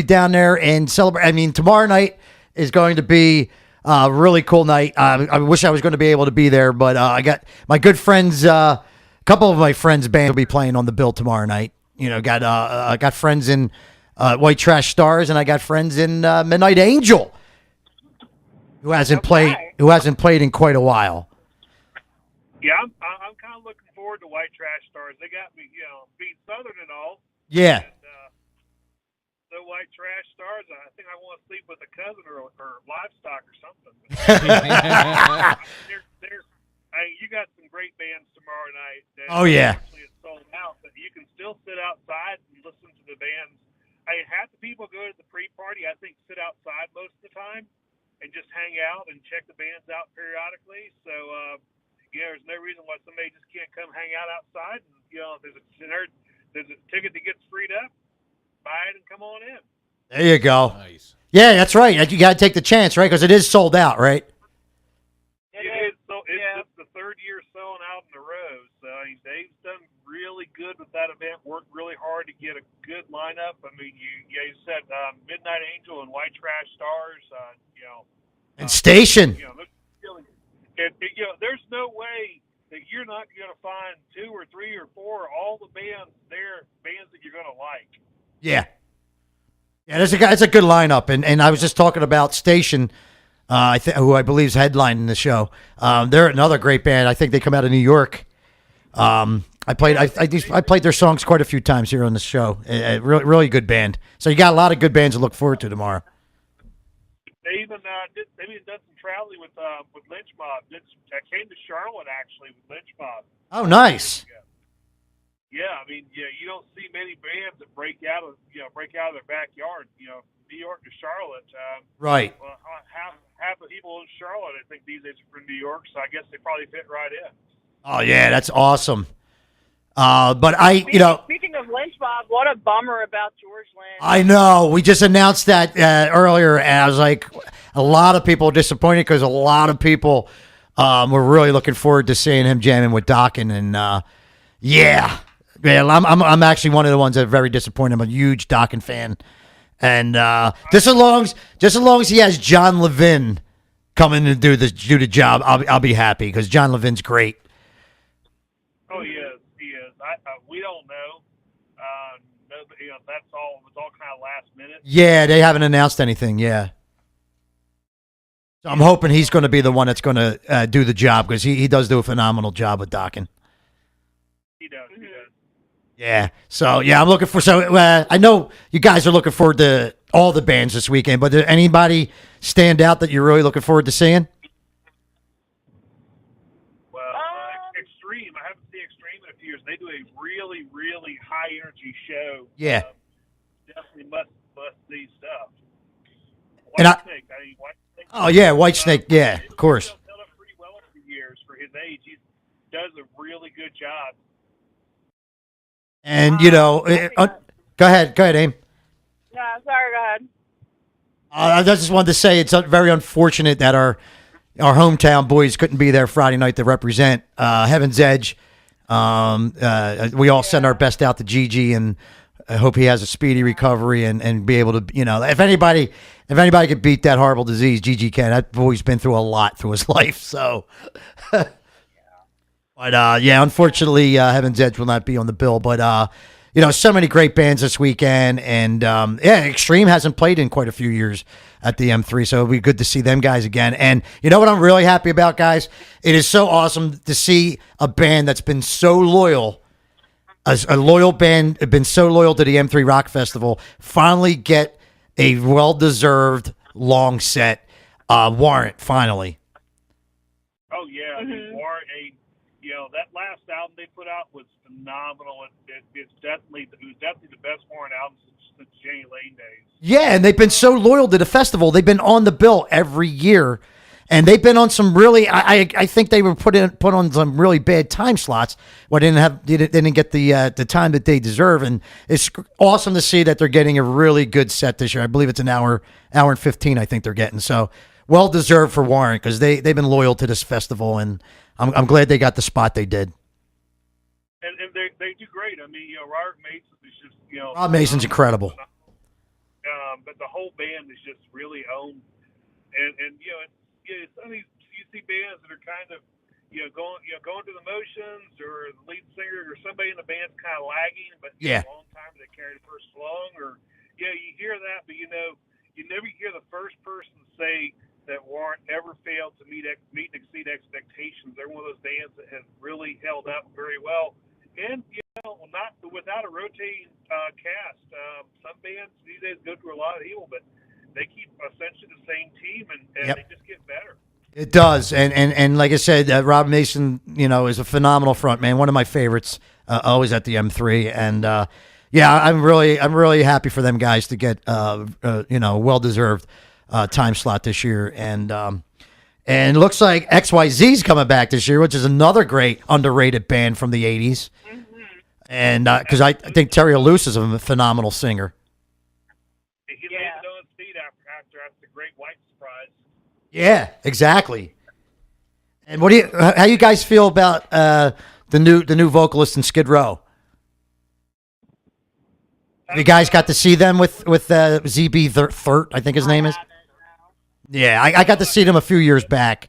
down there and celebrate. I mean, tomorrow night is going to be a really cool night. I wish I was going to be able to be there, but I got my good friends. A couple of my friends' bands will be playing on the bill tomorrow night. You know, I got friends in White Trash Stars, and I got friends in Midnight Angel, who hasn't played in quite a while. Yeah, I'm kind of looking forward to White Trash Stars. They got me, being Southern and all. Yeah. And, the White Trash Stars, I think I want to sleep with a cousin or livestock or something. You got some great bands tomorrow night. Oh, yeah. Actually, it's sold out, but you can still sit outside and listen to the bands. Half the people go to the pre-party, I think, sit outside most of the time and just hang out and check the bands out periodically. So, there's no reason why somebody just can't come hang out outside. And, there's a ticket that gets freed up. Buy it and come on in. There you go. Nice. Yeah, that's right. You got to take the chance, right? Because it is sold out, right? It is. So it's the third year selling out in a row. So Dave's done really good with that event. Worked really hard to get a good lineup. I mean, you said Midnight Angel and White Trash Stars. And Station. There's no way that you're not going to find 2 or 3 or 4 all the bands there, bands that you're going to like. Yeah. Yeah, it's a good lineup. And I was just talking about Station, who I believe is headlining the show. They're another great band. I think they come out of New York. I played their songs quite a few times here on the show. Really, really good band. So you got a lot of good bands to look forward to tomorrow. They even done some traveling with Lynch Mob. I came to Charlotte actually with Lynch Mob. Oh, nice. Yeah, I mean, you don't see many bands that break out of their backyard. New York to Charlotte. Right. Well, half the people in Charlotte, I think, these days are from New York, so I guess they probably fit right in. Oh yeah, that's awesome. But Speaking of Lynch Mob, what a bummer about George Lynch. I know. We just announced that earlier, and I was like, a lot of people are disappointed because a lot of people were really looking forward to seeing him jamming with Dokken, and yeah. Yeah, I'm actually one of the ones that are very disappointed. I'm a huge Dokken fan, and just as long as he has John Levin coming to do the job, I'll be happy because John Levin's great. Oh, he is. We don't know. That's all. It was all kind of last minute. Yeah, they haven't announced anything. Yeah, so I'm hoping he's going to be the one that's going to do the job because he does do a phenomenal job with Dokken. He does. He does. Yeah. So, yeah, I'm looking for... So, I know you guys are looking forward to all the bands this weekend, but did anybody stand out that you're really looking forward to seeing? Well, Extreme. I haven't seen Extreme in a few years. They do a really, really high-energy show. Yeah. Definitely must-see stuff. Whitesnake. Whitesnake. Oh, yeah, Whitesnake. Yeah, of course. He's done it pretty well over the years for his age. He does a really good job. And, go ahead, Aim. No, sorry, go ahead. I just wanted to say it's very unfortunate that our hometown boys couldn't be there Friday night to represent Heaven's Edge. We all send our best out to Gigi, and I hope he has a speedy recovery and be able to, if anybody could beat that horrible disease, Gigi can. That boy's been through a lot through his life, so... But, unfortunately, Heaven's Edge will not be on the bill. But, so many great bands this weekend. And, Extreme hasn't played in quite a few years at the M3, so it'll be good to see them guys again. And you know what I'm really happy about, guys? It is so awesome to see a band that's been so loyal, a loyal band, been so loyal to the M3 Rock Festival, finally get a well-deserved long set. Warrant, finally. Oh, yeah. Mm-hmm. Warrant, that last album they put out was phenomenal. It was definitely the best Warren album since Jenny Lane days. Yeah, and they've been so loyal to the festival. They've been on the bill every year, and they've been on some really. I think they were put on some really bad time slots. Where they didn't get the time that they deserve, and it's awesome to see that they're getting a really good set this year. I believe it's an hour and 15. I think they're getting so well deserved for Warren because they've been loyal to this festival and. I'm glad they got the spot they did. And they do great. I mean, Robert Mason is just, Rob Mason's incredible. but the whole band is just really owned. And some of these you see bands that are kind of going through the motions, or the lead singer or somebody in the band's kind of lagging, but Yeah. a long time they carried the first along, or you hear that, but you never hear the first person say that Warrant ever failed to meet and exceed expectations. They're one of those bands that has really held up very well, and not without a rotating cast. Some bands these days go through a lot of evil, but they keep essentially the same team, and they just get better. It does, and like I said, Rob Mason, is a phenomenal front man, one of my favorites, always at the M3, and I'm really happy for them guys to get well deserved time slot this year, and it looks like XYZ's coming back this year, which is another great underrated band from the '80s, and because I think Terry Luce is a phenomenal singer. He landed on his feet after the Great White Surprise. Yeah, exactly. And how you guys feel about the new vocalist in Skid Row? You guys got to see them with ZB Thurt, I think his name is. Yeah, I got to see them a few years back.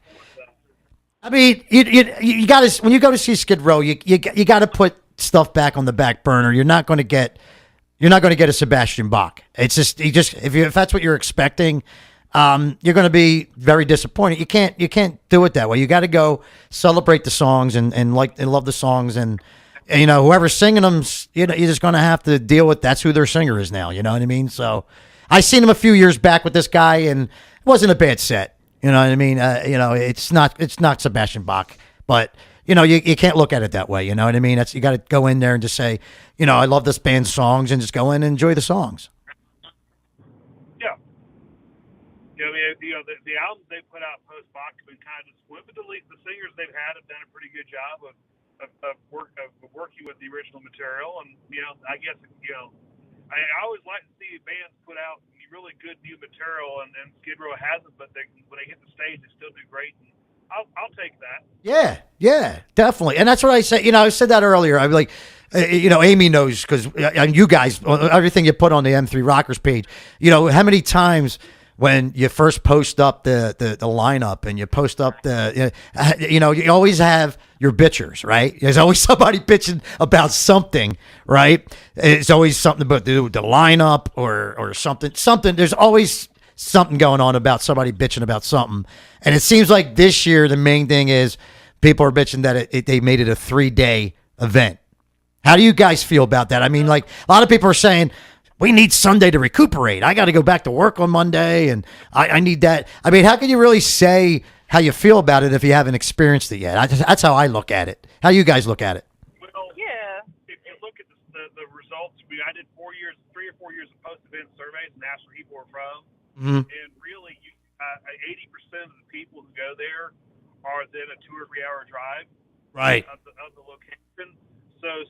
I mean, you got to, when you go to see Skid Row, you got to put stuff back on the back burner. You're not going to get a Sebastian Bach. It's just if that's what you're expecting, you're going to be very disappointed. You can't do it that way. You got to go celebrate the songs and love the songs, and whoever's singing them, you're just going to have to deal with that's who their singer is now. You know what I mean? So I seen him a few years back with this guy, and it wasn't a bad set. You know what I mean? It's not Sebastian Bach, but you can't look at it that way. You know what I mean? You got to go in there and just say, I love this band's songs, and just go in and enjoy the songs. The albums they put out post Bach have been kind of disappointing, but the singers they've had have done a pretty good job of working with the original material. And I guess I always like to see bands put out really good new material, and Skid Row hasn't, but when they hit the stage, they still do great. And I'll take that. Yeah, definitely. And that's what I said. I said that earlier. I'm like, Amy knows, because you guys, everything you put on the M3 Rockers page, how many times when you first post up the lineup, and you post up you always have your bitchers, right? There's always somebody bitching about something, right? It's always something about the lineup or something. There's always something going on about somebody bitching about something. And it seems like this year the main thing is people are bitching that they made it a 3-day event. How do you guys feel about that? I mean, like, a lot of people are saying, we need Sunday to recuperate. I got to go back to work on Monday, and I need that. I mean, how can you really say how you feel about it if you haven't experienced it yet? That's how I look at it. How you guys look at it? Well, if you look at the results, I did 3 or 4 years of post-event surveys and asked where people were from. Mm-hmm. And really, 80% of the people who go there are within a 2 or 3 hour drive, right, of the location. So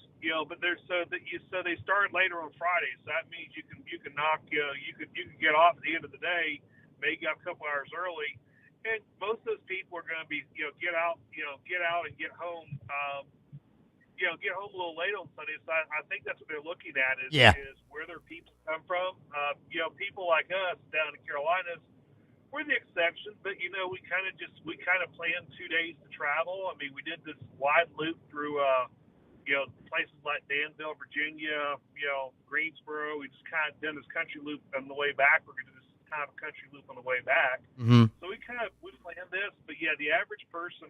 so they start later on Friday. So that means you can knock you could get off at the end of the day, maybe a couple hours early, and most of those people are going to be get out and get home. Get home a little late on Sunday. So I think that's what they're looking at is where their people come from. People like us down in Carolinas, we're the exception, but we kind of planned 2 days to travel. I mean, we did this wide loop through places like Danville, Virginia, Greensboro. We just kind of done this country loop on the way back. We're going to do this kind of country loop on the way back. Mm-hmm. So we planned this, but the average person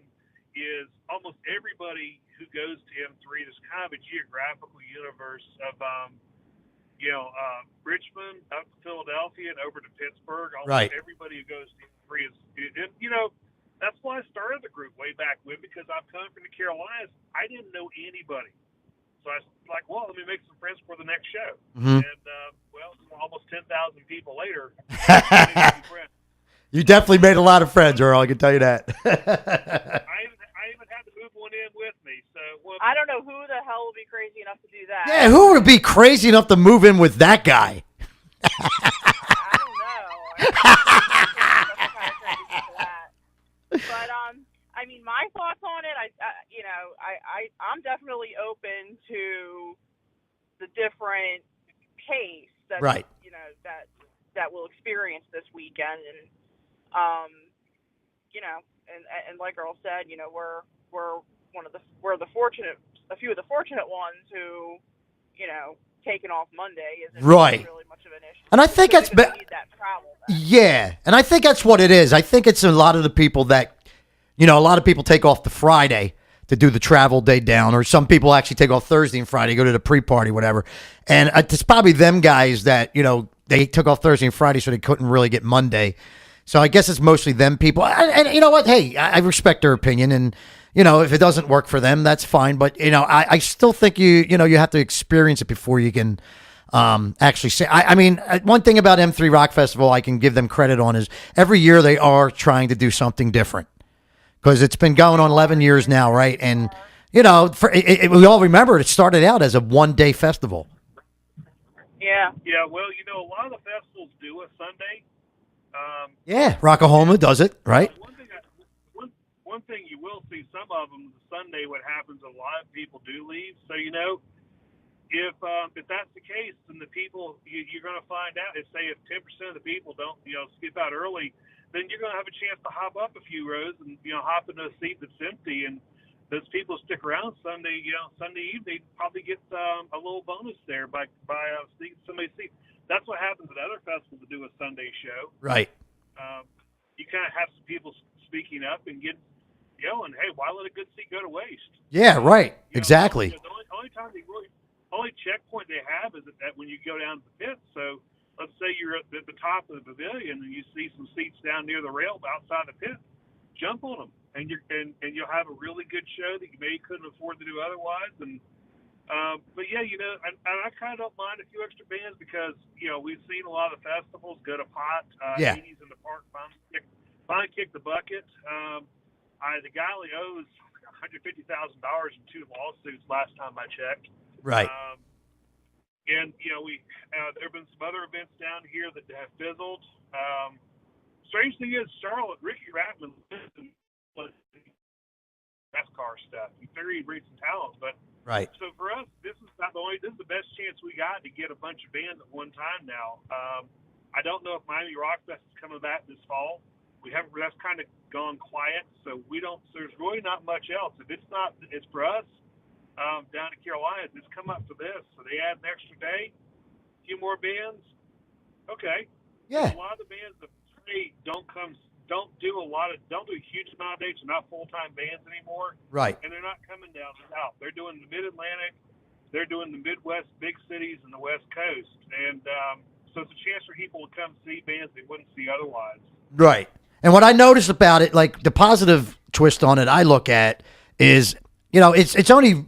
is almost everybody who goes to M3. There's kind of a geographical universe of Richmond up to Philadelphia and over to Pittsburgh. Almost right. Everybody who goes to M3 is that's why I started the group way back when, because I'm coming from the Carolinas. I didn't know anybody. So I was like, well, let me make some friends for the next show. Mm-hmm. And, almost 10,000 people later, you definitely made a lot of friends, Earl, I can tell you that. I even had to move one in with me. So I don't know who the hell would be crazy enough to do that. Yeah, who would be crazy enough to move in with that guy? I don't know. But I mean, my thoughts on it, I'm definitely open to the different pace that right. that that we'll experience this weekend. And you know, and like Earl said, you know, we're a few of the fortunate ones who, you know, taking off Monday isn't right. really much of an issue. And I think that's need that travel back. Yeah, and I think that's what it is. I think it's a lot of the people that, you know, a lot of people take off the Friday to do the travel day down, or some people actually take off Thursday and Friday, go to the pre-party, whatever. And it's probably them guys that, you know, they took off Thursday and Friday so they couldn't really get Monday. So I guess it's mostly them people. And you know what? Hey, I respect their opinion, and you know, if it doesn't work for them, that's fine. But you know, I still think you have to experience it before you can actually say. I mean, one thing about M3 Rock Festival I can give them credit on is every year they are trying to do something different, because it's been going on 11 years now, right? And you know, we all remember it started out as a one-day festival. Yeah. Yeah. Well, you know, a lot of the festivals do a Sunday. Yeah, Rockahoma does it, right? One thing you will see, some of them, Sunday, what happens, a lot of people do leave. So, you know, if that's the case, then the people, you're going to find out, if 10% of the people don't, you know, skip out early, then you're going to have a chance to hop up a few rows and, you know, hop into a seat that's empty. And those people stick around Sunday, you know, Sunday evening, probably get a little bonus there by seeing somebody's seat. That's what happens at other festivals to do a Sunday show. Right. You kind of have some people speaking up and yelling, "Hey, why let a good seat go to waste?" Yeah, right. You know, exactly. The only checkpoint they have is that when you go down to the pit. So let's say you're at the top of the pavilion and you see some seats down near the rail outside the pit, jump on them, and you'll have a really good show that you maybe couldn't afford to do otherwise. And but yeah, you know, and I kind of don't mind a few extra bands, because you know, we've seen a lot of the festivals go to pot. 80s in the park finally kicked the bucket. The guy only owes $150,000 in 2 lawsuits last time I checked. Right. And you know, there have been some other events down here that have fizzled. Strange thing is, Charlotte, Ricky Ratman was NASCAR stuff. He figured he'd bring some talent, but right. So for us, this is the best chance we got to get a bunch of bands at one time now. I don't know if Miami Rock Fest is coming back this fall. That's kind of gone quiet, so there's really not much else. If it's for us down in Carolina, it's come up for this. So they add an extra day, a few more bands. Okay. Yeah. A lot of the bands that don't do a huge amount of dates. They're not full-time bands anymore. Right. And they're not coming down south. They're doing the Mid-Atlantic. They're doing the Midwest big cities and the West Coast. And so it's a chance for people to come see bands they wouldn't see otherwise. Right. And what I noticed about it, like the positive twist on it I look at is, you know, it's only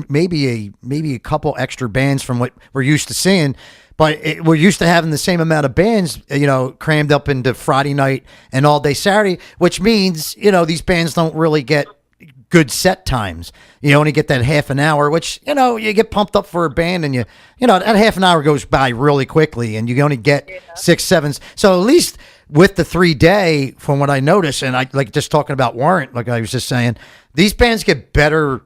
maybe a couple extra bands from what we're used to seeing, but we're used to having the same amount of bands, you know, crammed up into Friday night and all day Saturday, which means, you know, these bands don't really get good set times. You only get that half an hour, which, you know, you get pumped up for a band, and you know, that half an hour goes by really quickly, and you only get 6, 7. So at least with the 3-day, from what I noticed, and I like just talking about Warrant, like I was just saying, these bands get better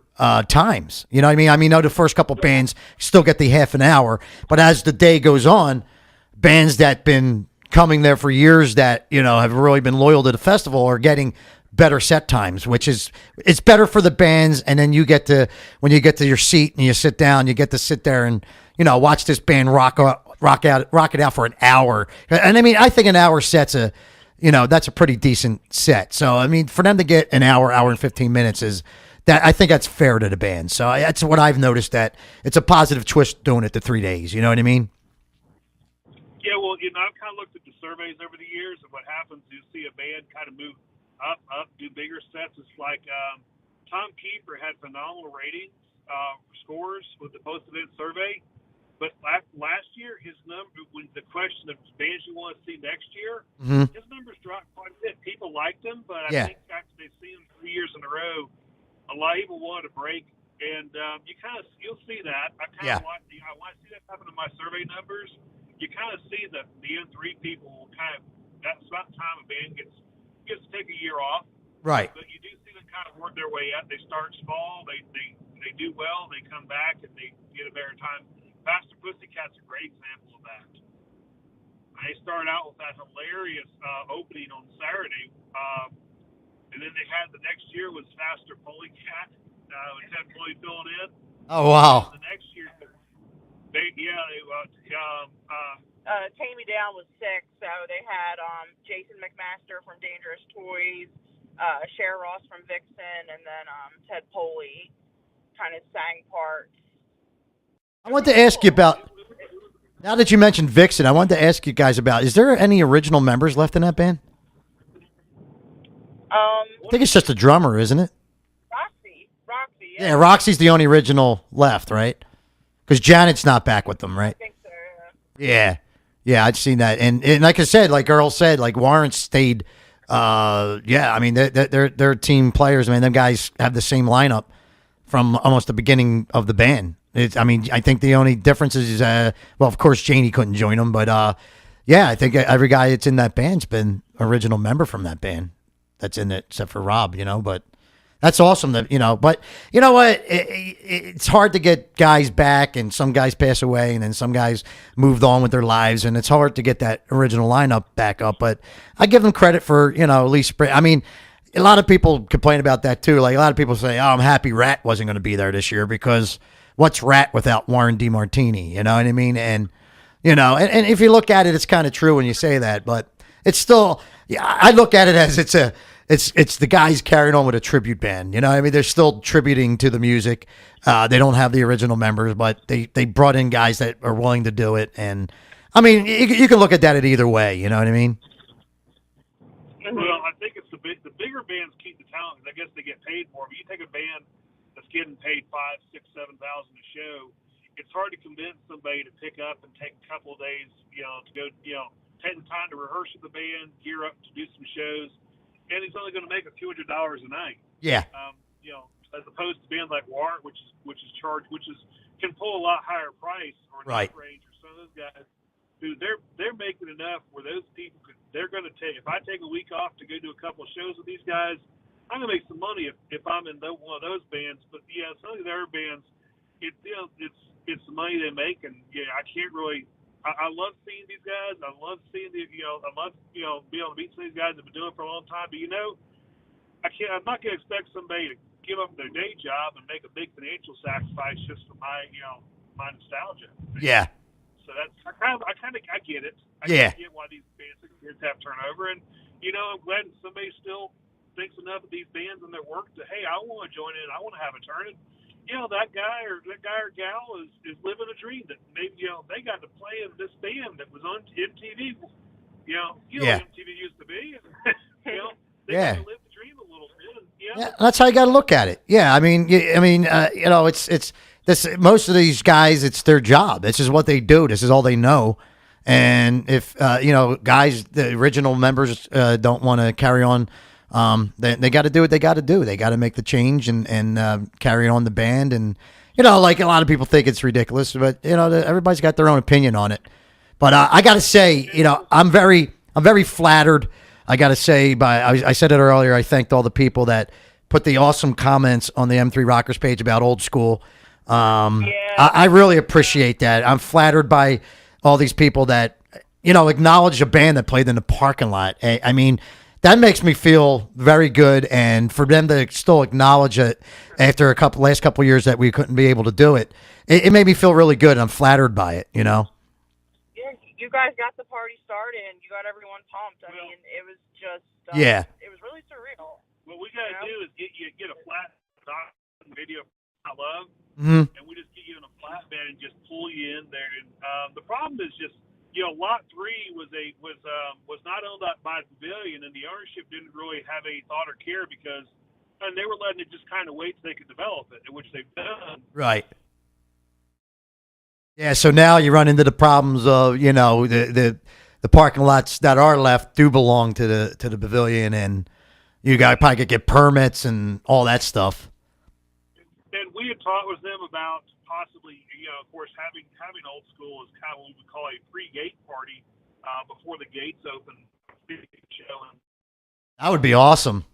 times. You know what I mean? I know the first couple bands still get the half an hour, but as the day goes on, bands that been coming there for years that, you know, have really been loyal to the festival are getting better set times, which is, it's better for the bands. And then when you get to your seat and you sit down, you get to sit there and, you know, watch this band rock it out for an hour. And I mean, I think an hour that's a pretty decent set. So, I mean, for them to get an hour and 15 minutes I think that's fair to the band. So that's what I've noticed, that it's a positive twist doing it the 3 days. You know what I mean? Yeah, well, you know, I've kind of looked at the surveys over the years, and what happens is you see a band kind of move up, do bigger sets. It's like Tom Kiefer had phenomenal ratings, scores with the post-event survey. But last year, his number, when the question of bands you want to see next year, his numbers dropped quite a bit. People liked him, but I think after they've seen him 3 years in a row, a lot of people wanted to break. And you'll see that. I want to see that happen in my survey numbers. You kind of see that the N3 people that's about time a band gets to take a year off. Right. But you do see them kind of work their way up. They start small. They do well. They come back and they get a better time. Pastor Pussycat's a great example of that. They started out with that hilarious opening on Saturday, and then they had the next year was Faster Polly Cat. We had Polly filling in. Oh wow! The next year, they Tame Me Down was 6, so they had Jason McMaster from Dangerous Toys, Cher Ross from Vixen, and then Ted Poley kind of sang parts. I wanted to ask you about. Now that you mentioned Vixen, I wanted to ask you guys about. Is there any original members left in that band? I think it's just a drummer, isn't it? Roxy. Yeah, Roxy's the only original left, right? Because Janet's not back with them, right? I think so. Yeah, I'd seen that, and like I said, like Earl said, like Warren stayed. Yeah, I mean they're team players. I mean, them guys have the same lineup from almost the beginning of the band. I mean, I think the only difference is, well, of course, Janie couldn't join them, but yeah, I think every guy that's in that band's been original member from that band that's in it, except for Rob, but that's awesome that, but you know what? It's hard to get guys back, and some guys pass away, and then some guys moved on with their lives, and it's hard to get that original lineup back up, but I give them credit for, at least, I mean, a lot of people complain about that too. Like a lot of people say, oh, I'm happy Rat wasn't going to be there this year because what's Rat without Warren DeMartini? You know what I mean? And, and if you look at it, it's kind of true when you say that, but it's still, I look at it as it's the guys carrying on with a tribute band. You know what I mean? They're still tributing to the music. They don't have the original members, but they brought in guys that are willing to do it. And I mean, you can look at that either way. You know what I mean? Well, I think it's the bigger bands keep the talent because I guess they get paid more. But you take a band that's getting paid $5,000, $6,000, $7,000 a show, it's hard to convince somebody to pick up and take a couple of days, to go, take the time to rehearse with the band, gear up to do some shows, and he's only going to make a few $100s a night. Yeah. As opposed to bands like Warrant, which can pull a lot higher price or right. range, or some of those guys who they're making enough where those people they're going to take. If I take a week off to go do a couple of shows with these guys, I'm going to make some money if I'm in one of those bands. But yeah, some of the other bands, it's the money they make, and yeah, I can't really. I love seeing these guys. I love seeing I love being able to meet some of these guys that have been doing it for a long time. But I'm not going to expect somebody to give up their day job and make a big financial sacrifice just for my nostalgia. Yeah. So that's I get it. I get why these bands have turnover, and I'm glad somebody still thinks enough of these bands and their work to, hey, I want to join in. I want to have a turn. And, that guy or gal is living a dream that maybe they got to play in this band that was on MTV. What MTV used to be. They got to live the dream a little bit. Yeah, that's how you got to look at it. Yeah, I mean, it's this. Most of these guys, it's their job. This is what they do. This is all they know. And if guys, the original members don't want to carry on, they got to do what they got to do. They got to make the change and carry on the band. And like a lot of people think it's ridiculous, but everybody's got their own opinion on it. But I got to say, I'm very flattered. I got to say, I said it earlier. I thanked all the people that put the awesome comments on the M3 Rockers page about Old School. I really appreciate that. I'm flattered by all these people that, acknowledge a band that played in the parking lot. I mean, that makes me feel very good. And for them to still acknowledge it after last couple of years that we couldn't be able to do it, it made me feel really good. I'm flattered by it, Yeah, you guys got the party started and you got everyone pumped. I mean, it was just, it was really surreal. What we got to do is get a flat video I love, and we just get you in a flatbed and just pull you in there. And the problem is just, Lot 3 was not owned by the Pavilion, and the ownership didn't really have any thought or care because they were letting it just kind of wait so they could develop it, which they've done. Right. Yeah, so now you run into the problems of, the parking lots that are left do belong to the Pavilion, and you got probably could get permits and all that stuff. And we had talked with them about possibly, of course, having Old School is kind of what we would call a pre-gate party before the gates open. That would be awesome.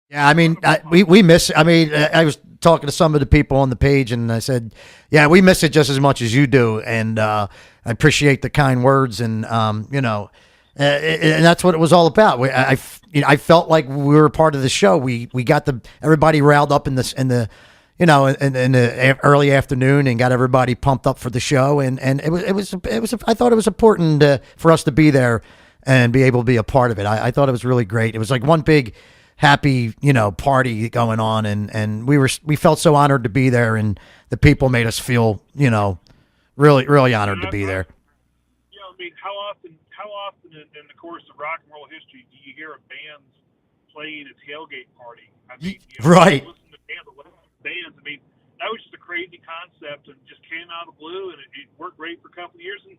Yeah, I mean, we miss. I mean, I was talking to some of the people on the page, and I said, yeah, we miss it just as much as you do, and I appreciate the kind words, and and that's what it was all about. I felt like we were part of the show. We got everybody riled up in the in the early afternoon and got everybody pumped up for the show, and it was I thought it was important for us to be there and be able to be a part of it. I thought it was really great. It was like one big happy party going on, and we felt so honored to be there, and the people made us feel really honored to be there. I mean, how often in the course of rock and roll history do you hear of bands playing a tailgate party? I mean, right. Listen to bands. I mean, that was just a crazy concept and just came out of the blue, and it worked great for a couple of years. And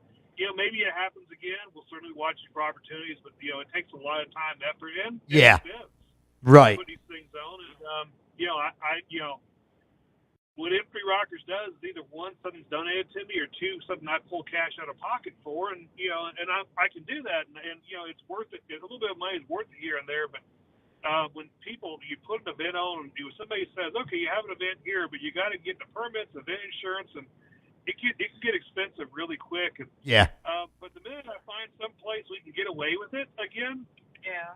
maybe it happens again. We'll certainly watch for opportunities, but it takes a lot of time, effort, and expense. Right. Put these things on, and what M3 Rockers does is either one, something's donated to me, or two, something I pull cash out of pocket for, and I can do that, and it's worth it. A little bit of money is worth it here and there, but when you put an event on, somebody says, okay, you have an event here, but you got to get the permits, event insurance, and it can get expensive really quick. And, but the minute I find some place we can get away with it again,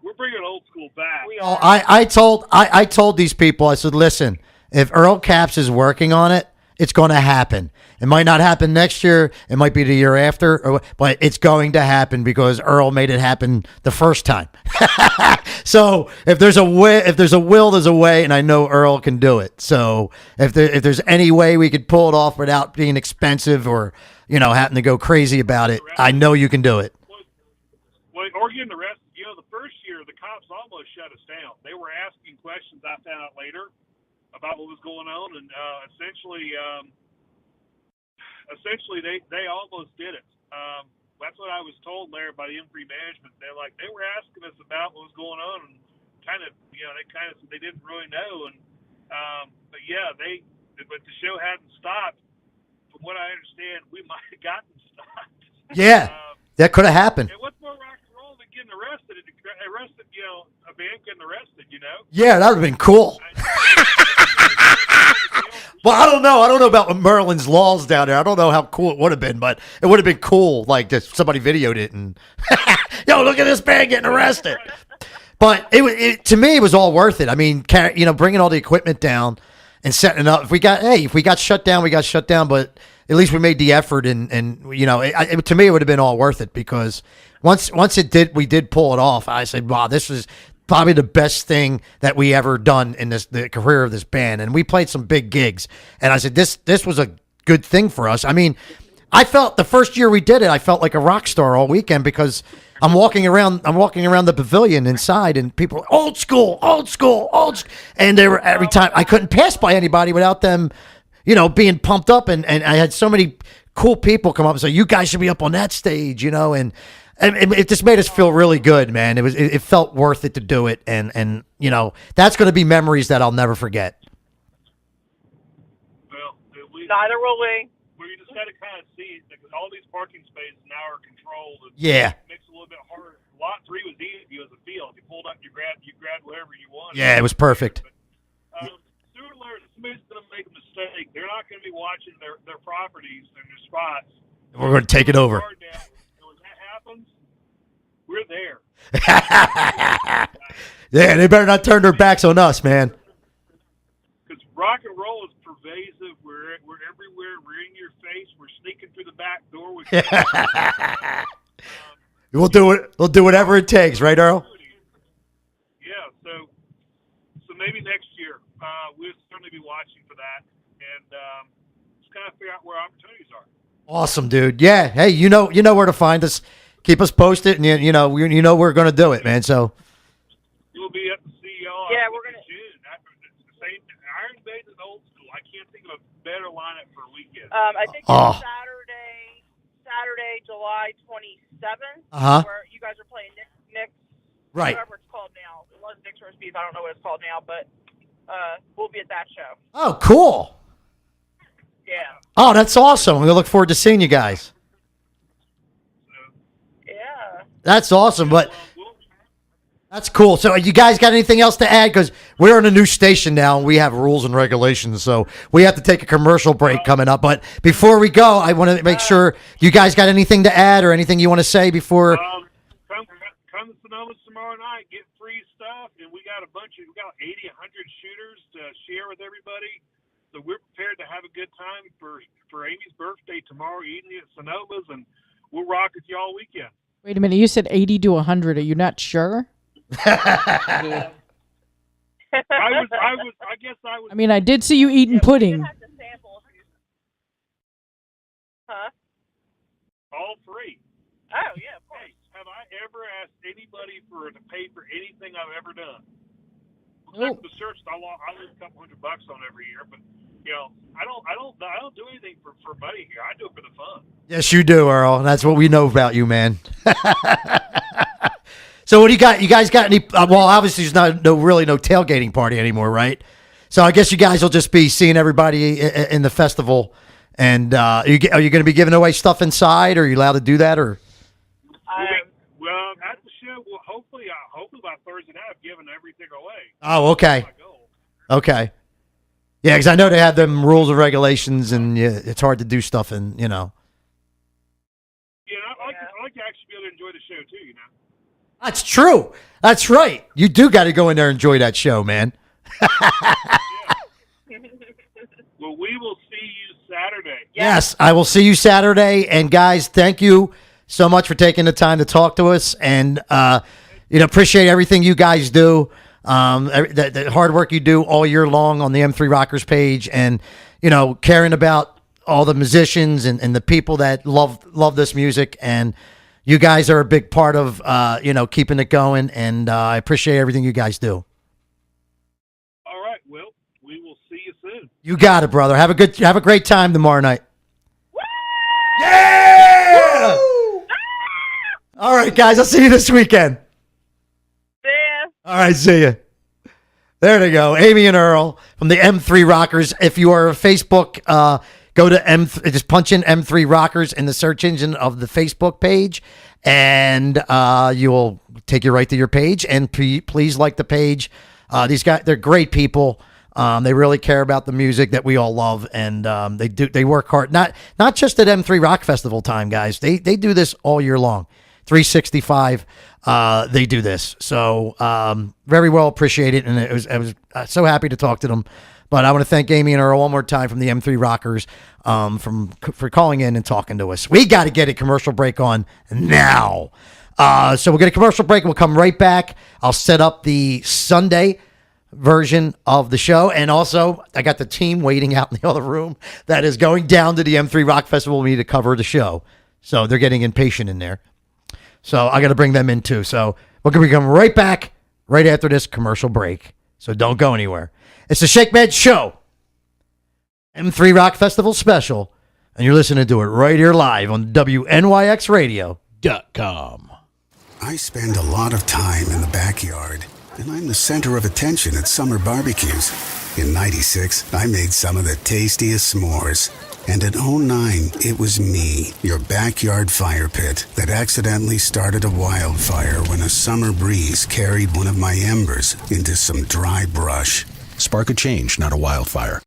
we're bringing old school back. I told these people, I said, listen, if Earl Capps is working on it, it's going to happen. It might not happen next year. It might be the year after, but it's going to happen because Earl made it happen the first time. So if there's a will, there's a way, and I know Earl can do it. So if there's any way we could pull it off without being expensive or having to go crazy about it, I know you can do it. Well, Oregon, the rest, the first year the cops almost shut us down. They were asking questions. I found out later about what was going on, and essentially they almost did it. That's what I was told there by the M3 management. They were asking us about what was going on, and they kind of said they didn't really know, and but the show hadn't stopped. From what I understand, we might have gotten stopped. Yeah, that could have happened. And what's more rock and roll than getting arrested? A band getting arrested, Yeah, that would have been cool. Well, I don't know. I don't know about Maryland's laws down there. I don't know how cool it would have been, but it would have been cool. Like, just somebody videoed it and, look at this band getting arrested. But to me, it was all worth it. I mean, bringing all the equipment down and setting it up. If we got shut down, we got shut down. But at least we made the effort, and to me, it would have been all worth it because once we did pull it off. I said, wow, this was probably the best thing that we ever done in the career of this band. And we played some big gigs. And I said, this was a good thing for us. I mean, I felt the first year we did it, I felt like a rock star all weekend because I'm walking around the pavilion inside and people were, old school. And they were, every time I couldn't pass by anybody without them, being pumped up. And I had so many cool people come up and say, you guys should be up on that stage, and it just made us feel really good, man. It felt worth it to do it, and that's going to be memories that I'll never forget. Well, neither will we. Well, you just got to kind of see it because all these parking spaces now are controlled. And yeah, it makes it a little bit harder. Lot 3 was easy as a field. You pulled up, you grabbed whatever you wanted. Yeah, it was perfect. But, sooner or later, somebody's going to make a mistake. They're not going to be watching their properties and their spots. We're going to take it over. We're there. Yeah, they better not turn their backs on us, man. Because rock and roll is pervasive. We're everywhere. We're in your face. We're sneaking through the back door. We'll do it. We'll do whatever it takes, right, Earl? Yeah. So maybe next year we'll certainly be watching for that, and just kind of figure out where opportunities are. Awesome, dude. Yeah. Hey, you know where to find us. Keep us posted, and you know we're going to do it, man. So you'll be at the CEO. Yeah, we're gonna. June. The same Iron Maiden is old school. I can't think of a better lineup for a weekend. I think it's Saturday, July 27th. Where you guys are playing Nick's. Right. Whatever it's called now. It was Nick's Roast Beef. I don't know what it's called now, but we'll be at that show. Oh, cool. Yeah. Oh, that's awesome. We look forward to seeing you guys. Yeah. That's awesome, but That's cool. So you guys got anything else to add? Because we're on a new station now, and we have rules and regulations, so we have to take a commercial break coming up. But before we go, I want to make sure you guys got anything to add or anything you want to say before. Come to Sonoma tomorrow night, get free stuff, and we got 80, 100 shooters to share with everybody. So we're prepared to have a good time for Amy's birthday tomorrow evening at Sonoma's, and we'll rock with you all weekend. Wait a minute, you said 80 to 100. Are you not sure? I guess I was. I mean, I did see you eating pudding. Huh? All free. Oh, yeah, of course. Hey, have I ever asked anybody to pay for anything I've ever done? Oh. The search, I lose a couple $100 on every year, but I don't do anything for money here. I do it for the fun. Yes, you do, Earl. That's what we know about you, man. So what do you got? You guys got any? Well, obviously there's really no tailgating party anymore, right? So I guess you guys will just be seeing everybody in the festival. And are you going to be giving away stuff inside? Or are you allowed to do that? Or well, at the show, hopefully by Thursday night, I've given everything away. Oh, okay. Okay. Yeah, because I know they have them rules and regulations, and it's hard to do stuff, and Yeah, I like to actually be able to enjoy the show too. That's true. That's right. You do got to go in there and enjoy that show, man. Well, we will see you Saturday. Yes, I will see you Saturday. And guys, thank you so much for taking the time to talk to us, and appreciate everything you guys do. The hard work you do all year long on the M3 Rockers page, and caring about all the musicians and the people that love this music. And you guys are a big part of keeping it going, and I appreciate everything you guys do. All right, well, we will see you soon. You got it, brother. Have a great time tomorrow night. Woo! Yeah! Woo! All right, guys. I'll see you this weekend. See ya. All right, see ya. There they go, Amy and Earl from the M3 Rockers. If you are a Facebook, go to just punch in M3 Rockers in the search engine of the Facebook page, and you will take you right to your page. And please like the page. These guys, they're great people. They really care about the music that we all love, and they work hard. Not just at M3 Rock Festival time, guys. They do this all year long, 365. They do this, so very well appreciated, and I was so happy to talk to them. But I want to thank Amy and Earl one more time from the M3 Rockers for calling in and talking to us. We got to get a commercial break on now. So we'll get a commercial break. We'll come right back. I'll set up the Sunday version of the show. And also, I got the team waiting out in the other room that is going down to the M3 Rock Festival with me to cover the show. So they're getting impatient in there. So I got to bring them in too. So we're going to come right back right after this commercial break. So don't go anywhere. It's the Shakeman Show, M3 Rock Festival special, and you're listening to it right here live on WNYXradio.com. I spend a lot of time in the backyard, and I'm the center of attention at summer barbecues. In '96, I made some of the tastiest s'mores. And in '09, it was me, your backyard fire pit, that accidentally started a wildfire when a summer breeze carried one of my embers into some dry brush. Spark a change, not a wildfire.